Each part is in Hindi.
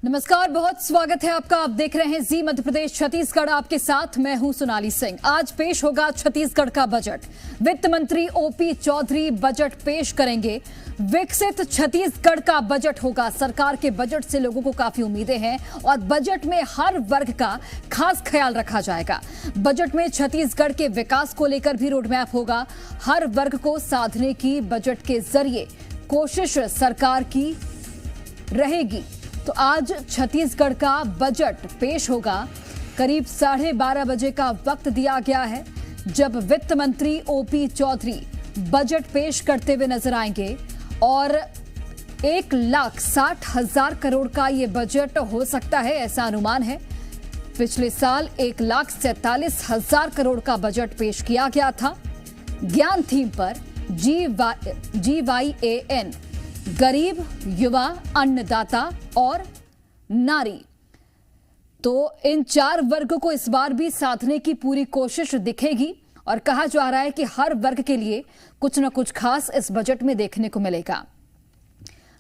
नमस्कार, बहुत स्वागत है आपका। आप देख रहे हैं जी मध्य प्रदेश छत्तीसगढ़, आपके साथ मैं हूं सोनाली सिंह। आज पेश होगा छत्तीसगढ़ का बजट। वित्त मंत्री ओपी चौधरी बजट पेश करेंगे। विकसित छत्तीसगढ़ का बजट होगा। सरकार के बजट से लोगों को काफी उम्मीदें हैं और बजट में हर वर्ग का खास ख्याल रखा जाएगा। बजट में छत्तीसगढ़ के विकास को लेकर भी रोडमैप होगा। हर वर्ग को साधने की बजट के जरिए कोशिश सरकार की रहेगी। तो आज छत्तीसगढ़ का बजट पेश होगा। करीब 12:30 बजे का वक्त दिया गया है जब वित्त मंत्री ओपी चौधरी बजट पेश करते हुए नजर आएंगे और 1,60,000 करोड़ का ये बजट हो सकता है, ऐसा अनुमान है। पिछले साल 1,47,000 करोड़ का बजट पेश किया गया था। ज्ञान थीम पर GYAN, गरीब, युवा, अन्नदाता और नारी। तो इन 4 वर्गों को इस बार भी साधने की पूरी कोशिश दिखेगी और कहा जा रहा है कि हर वर्ग के लिए कुछ न कुछ खास इस बजट में देखने को मिलेगा।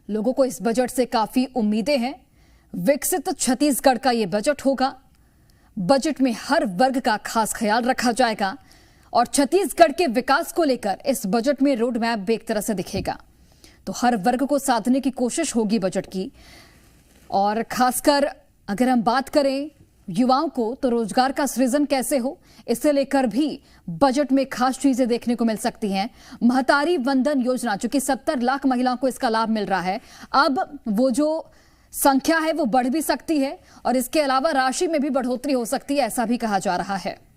लोगों को इस बजट से काफी उम्मीदें हैं। विकसित छत्तीसगढ़ का यह बजट होगा। बजट में हर वर्ग का खास ख्याल रखा जाएगा और छत्तीसगढ़ के विकास को लेकर इस बजट में रोड मैप एक तरह से दिखेगा। तो हर वर्ग को साधने की कोशिश होगी बजट की। और खासकर अगर हम बात करें युवाओं को, तो रोजगार का सृजन कैसे हो, इसे लेकर भी बजट में खास चीजें देखने को मिल सकती हैं। महतारी वंदन योजना, जो कि 70 लाख महिलाओं को इसका लाभ मिल रहा है, अब वो जो संख्या है वो बढ़ भी सकती है और इसके अलावा राशि में भी बढ़ोतरी हो सकती है, ऐसा भी कहा जा रहा है।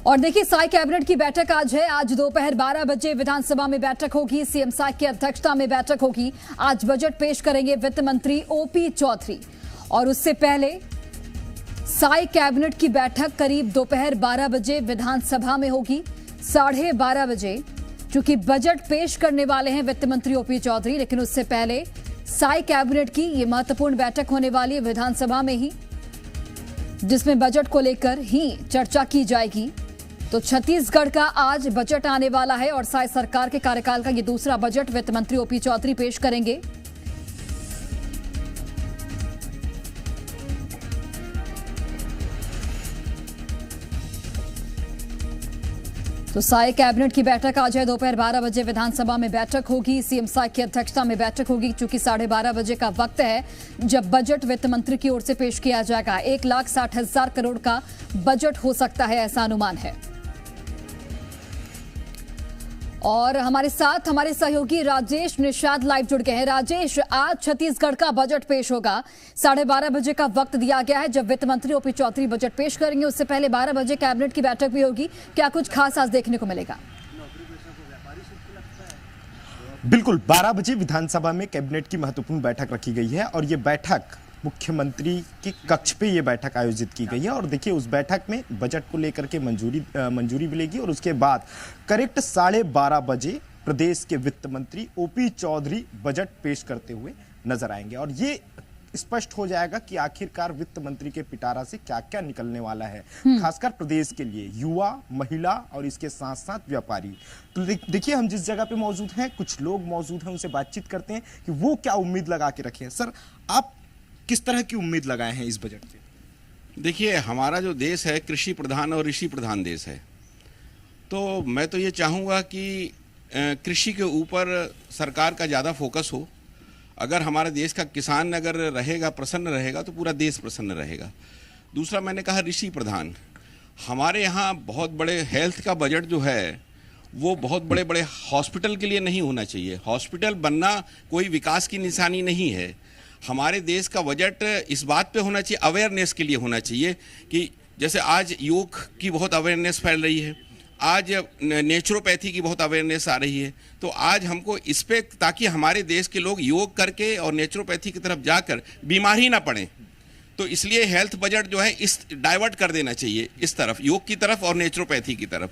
और देखिए, साई कैबिनेट की बैठक आज है। आज दोपहर 12 बजे विधानसभा में बैठक होगी। सीएम साई की अध्यक्षता में बैठक होगी। आज बजट पेश करेंगे वित्त मंत्री ओपी चौधरी और उससे पहले साई कैबिनेट की बैठक करीब दोपहर 12 बजे विधानसभा में होगी। 12:30 बजे चूंकि बजट पेश करने वाले हैं वित्त मंत्री ओपी चौधरी, लेकिन उससे पहले साई कैबिनेट की यह महत्वपूर्ण बैठक होने वाली है विधानसभा में ही, जिसमें बजट को लेकर ही चर्चा की जाएगी। तो छत्तीसगढ़ का आज बजट आने वाला है और साई सरकार के कार्यकाल का ये दूसरा बजट वित्त मंत्री ओपी चौधरी पेश करेंगे। तो साई कैबिनेट की बैठक आज है। दोपहर 12 बजे विधानसभा में बैठक होगी। सीएम साई की अध्यक्षता में बैठक होगी। चूंकि 12:30 बजे का वक्त है जब बजट वित्त मंत्री की ओर से पेश किया जाएगा। 1,60,000 करोड़ का बजट हो सकता है, ऐसा अनुमान है। और हमारे साथ हमारे सहयोगी राजेश निषाद लाइव जुड़ गए हैं। राजेश, आज छत्तीसगढ़ का बजट पेश होगा। 12:30 बजे का वक्त दिया गया है जब वित्त मंत्री ओपी चौधरी बजट पेश करेंगे। उससे पहले 12 बजे कैबिनेट की बैठक भी होगी। क्या कुछ खास आज देखने को मिलेगा? बिल्कुल, 12 बजे विधानसभा में कैबिनेट की महत्वपूर्ण बैठक रखी गई है और ये बैठक मुख्यमंत्री के कक्ष पे ये बैठक आयोजित की गई है। और देखिए, उस बैठक में बजट को लेकर के मंजूरी मिलेगी और उसके बाद करेक्ट 12:30 बजे प्रदेश के वित्त मंत्री ओपी चौधरी बजट पेश करते हुए नजर आएंगे और ये स्पष्ट हो जाएगा कि आखिरकार वित्त मंत्री के पिटारा से क्या क्या निकलने वाला है, खासकर प्रदेश के लिए युवा, महिला और इसके साथ साथ व्यापारी। तो देखिए, हम जिस जगह पे मौजूद हैं, कुछ लोग मौजूद हैं, उनसे बातचीत करते हैं कि वो क्या उम्मीद लगा के रखे हैं। सर, आप किस तरह की उम्मीद लगाए हैं इस बजट से? देखिए, हमारा जो देश है कृषि प्रधान और ऋषि प्रधान देश है। तो मैं तो ये चाहूँगा कि कृषि के ऊपर सरकार का ज़्यादा फोकस हो। अगर हमारे देश का किसान अगर रहेगा, प्रसन्न रहेगा, तो पूरा देश प्रसन्न रहेगा। दूसरा, मैंने कहा ऋषि प्रधान। हमारे यहाँ बहुत बड़े हेल्थ का बजट जो है वो बहुत बड़े बड़े हॉस्पिटल के लिए नहीं होना चाहिए। हॉस्पिटल बनना कोई विकास की निशानी नहीं है। हमारे देश का बजट इस बात पे होना चाहिए, अवेयरनेस के लिए होना चाहिए कि जैसे आज योग की बहुत अवेयरनेस फैल रही है, आज नेचुरोपैथी की बहुत अवेयरनेस आ रही है। तो आज हमको इस पे, ताकि हमारे देश के लोग योग करके और नेचुरोपैथी की तरफ जाकर बीमार ही ना पड़ें, तो इसलिए हेल्थ बजट जो है इस डाइवर्ट कर देना चाहिए इस तरफ, योग की तरफ और नेचुरोपैथी की तरफ।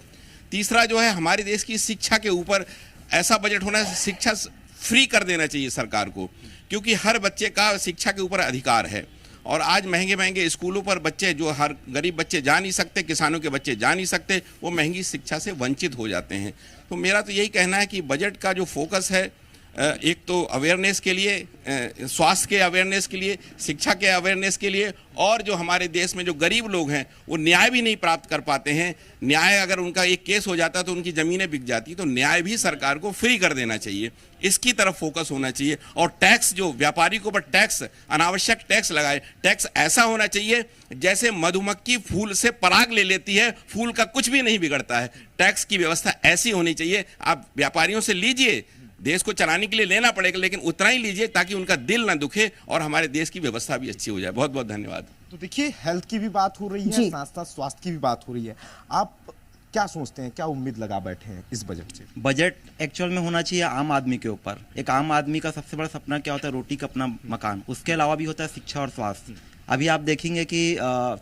तीसरा जो है, हमारे देश की शिक्षा के ऊपर ऐसा बजट होना, शिक्षा फ्री कर देना चाहिए सरकार को, क्योंकि हर बच्चे का शिक्षा के ऊपर अधिकार है और आज महंगे महंगे स्कूलों पर बच्चे, जो हर गरीब बच्चे जा नहीं सकते, किसानों के बच्चे जा नहीं सकते, वो महंगी शिक्षा से वंचित हो जाते हैं। तो मेरा तो यही कहना है कि बजट का जो फोकस है, एक तो अवेयरनेस के लिए, स्वास्थ्य के अवेयरनेस के लिए, शिक्षा के अवेयरनेस के लिए, और जो हमारे देश में जो गरीब लोग हैं वो न्याय भी नहीं प्राप्त कर पाते हैं। न्याय, अगर उनका एक केस हो जाता तो उनकी ज़मीनें बिक जाती, तो न्याय भी सरकार को फ्री कर देना चाहिए। इसकी तरफ फोकस होना चाहिए। और टैक्स, जो व्यापारी को पर टैक्स, अनावश्यक टैक्स लगाए, टैक्स ऐसा होना चाहिए जैसे मधुमक्खी फूल से पराग ले लेती है, फूल का कुछ भी नहीं बिगड़ता है। टैक्स की व्यवस्था ऐसी होनी चाहिए। आप व्यापारियों से लीजिए, देश को चलाने के लिए लेना पड़ेगा, लेकिन उतना ही लीजिए ताकि उनका दिल ना दुखे और हमारे देश की व्यवस्था भी अच्छी हो जाए। बहुत बहुत धन्यवाद। तो देखिए, हेल्थ की भी बात हो रही है, साथ साथ स्वास्थ्य की भी बात हो रही है। आप क्या सोचते हैं, क्या उम्मीद लगा बैठे हैं इस बजट से? बजट एक्चुअल में होना चाहिए आम आदमी के ऊपर। एक आम आदमी का सबसे बड़ा सपना क्या होता है? रोटी का अपना मकान। उसके अलावा भी होता है शिक्षा और स्वास्थ्य। अभी आप देखेंगे कि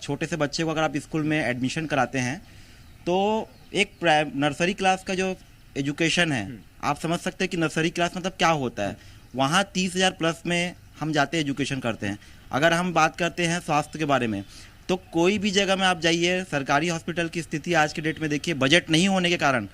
छोटे से बच्चे को अगर आप स्कूल में एडमिशन कराते हैं तो एक नर्सरी क्लास का जो एजुकेशन है, आप समझ सकते हैं कि नर्सरी क्लास मतलब क्या होता है। वहाँ 30,000 प्लस में हम जाते हैं, एजुकेशन करते हैं। अगर हम बात करते हैं स्वास्थ्य के बारे में, तो कोई भी जगह में आप जाइए, सरकारी हॉस्पिटल की स्थिति आज के डेट में देखिए, बजट नहीं होने के कारण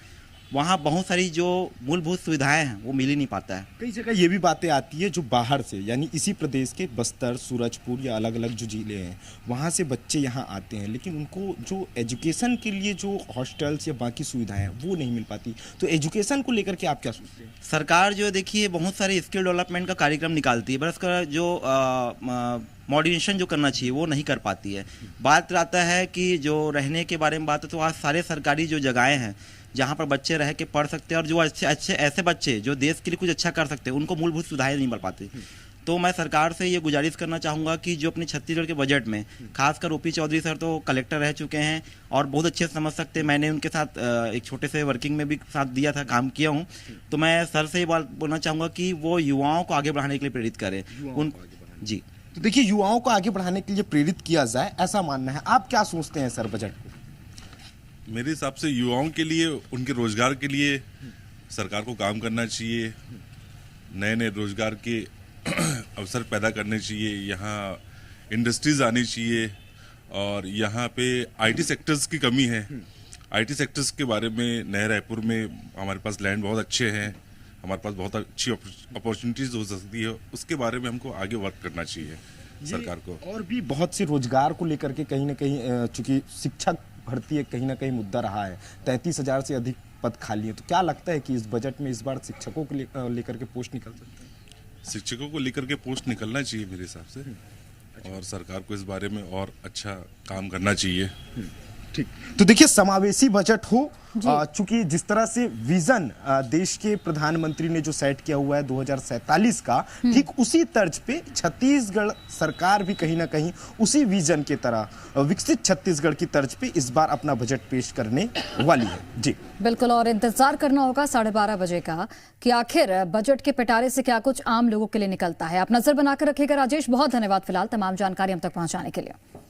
वहाँ बहुत सारी जो मूलभूत सुविधाएं हैं वो मिल ही नहीं पाता है। कई जगह ये भी बातें आती है जो बाहर से, यानी इसी प्रदेश के बस्तर, सूरजपुर या अलग अलग जो जिले हैं वहाँ से बच्चे यहाँ आते हैं, लेकिन उनको जो एजुकेशन के लिए जो हॉस्टल्स या बाकी सुविधाएं हैं वो नहीं मिल पाती। तो एजुकेशन को लेकर के आप क्या सोचते हैं? सरकार जो देखिए बहुत सारे स्किल डेवलपमेंट का कार्यक्रम निकालती है, बस उसका जो मॉडर्नाइजेशन जो करना चाहिए वो नहीं कर पाती है। बात आता है कि जो रहने के बारे में बात है, तो आज सारे सरकारी जो जगहें हैं जहाँ पर बच्चे रह के पढ़ सकते हैं और जो अच्छे अच्छे ऐसे बच्चे जो देश के लिए कुछ अच्छा कर सकते हैं, उनको मूलभूत सुविधाएं नहीं मिल पाती। तो मैं सरकार से ये गुजारिश करना चाहूँगा कि जो अपने छत्तीसगढ़ के बजट में, खासकर ओपी चौधरी सर तो कलेक्टर रह चुके हैं और बहुत अच्छे से समझ सकते हैं। मैंने उनके साथ एक छोटे से वर्किंग में भी साथ दिया था, काम किया हूँ। तो मैं सर से ये बात बोलना चाहूँगा कि वो युवाओं को आगे बढ़ाने के लिए प्रेरित करें। जी, तो देखिए, युवाओं को आगे बढ़ाने के लिए प्रेरित किया जाए, ऐसा मानना है। आप क्या सोचते हैं सर बजट को? मेरे हिसाब से युवाओं के लिए, उनके रोजगार के लिए सरकार को काम करना चाहिए। नए नए रोजगार के अवसर पैदा करने चाहिए। यहाँ इंडस्ट्रीज आनी चाहिए और यहाँ पे आईटी सेक्टर्स की कमी है। आईटी सेक्टर्स के बारे में नए रायपुर में हमारे पास लैंड बहुत अच्छे हैं, हमारे पास बहुत अच्छी अपॉर्चुनिटीज हो सकती है। उसके बारे में हमको आगे वर्क करना चाहिए सरकार को। और भी बहुत से रोजगार को लेकर के कहीं ना कहीं, चूंकि शिक्षक भर्ती एक कहीं ना कहीं मुद्दा रहा है, 33,000 से अधिक पद खाली हैं। तो क्या लगता है कि इस बजट में इस बार शिक्षकों को लेकर के पोस्ट निकल सकते हैं? शिक्षकों को लेकर के पोस्ट निकलना चाहिए मेरे हिसाब से, और सरकार को इस बारे में और अच्छा काम करना चाहिए। ठीक, तो देखिए, समावेशी बजट हो, चूंकि जिस तरह से विजन देश के प्रधानमंत्री ने जो सेट किया हुआ है 2047 का, ठीक उसी तर्ज पे छत्तीसगढ़ सरकार भी कहीं ना कहीं उसी विजन के तरह विकसित छत्तीसगढ़ की तर्ज पे इस बार अपना बजट पेश करने वाली है। जी बिल्कुल, और इंतजार करना होगा 12:30 बजे का कि आखिर बजट के पिटारे से क्या कुछ आम लोगों के लिए निकलता है। आप नजर बनाकर रखिएगा। राजेश, बहुत धन्यवाद फिलहाल तमाम जानकारी हम तक पहुंचाने के लिए।